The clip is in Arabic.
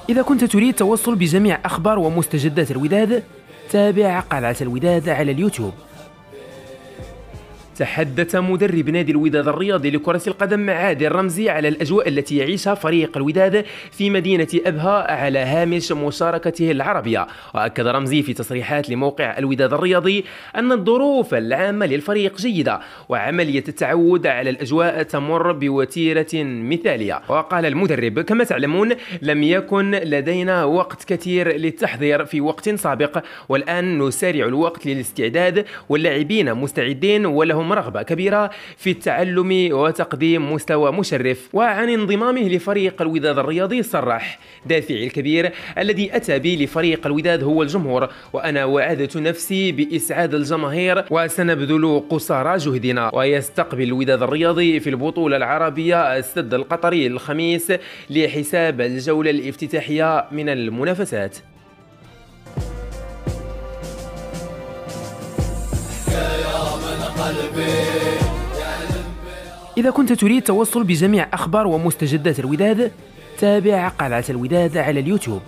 إذا كنت تريد التوصل بجميع أخبار ومستجدات الوداد، تابع قلعة الوداد على اليوتيوب. تحدث مدرب نادي الوداد الرياضي لكرة القدم عادل رمزي على الأجواء التي يعيشها فريق الوداد في مدينة أبها على هامش مشاركته العربية. وأكد رمزي في تصريحات لموقع الوداد الرياضي أن الظروف العامة للفريق جيدة، وعملية التعود على الأجواء تمر بوتيرة مثالية. وقال المدرب: كما تعلمون لم يكن لدينا وقت كثير للتحضير في وقت سابق، والآن نسارع الوقت للاستعداد، واللاعبين مستعدين ولهم رغبة كبيرة في التعلم وتقديم مستوى مشرف. وعن انضمامه لفريق الوداد الرياضي صرح: دافعي الكبير الذي أتى بي لفريق الوداد هو الجمهور، وأنا وعدت نفسي بإسعاد الجماهير وسنبذل قصارى جهدنا. ويستقبل الوداد الرياضي في البطولة العربية السد القطري الخميس لحساب الجولة الافتتاحية من المنافسات. إذا كنت تريد التوصل بجميع أخبار ومستجدات الوداد، تابع قلعة الوداد على اليوتيوب.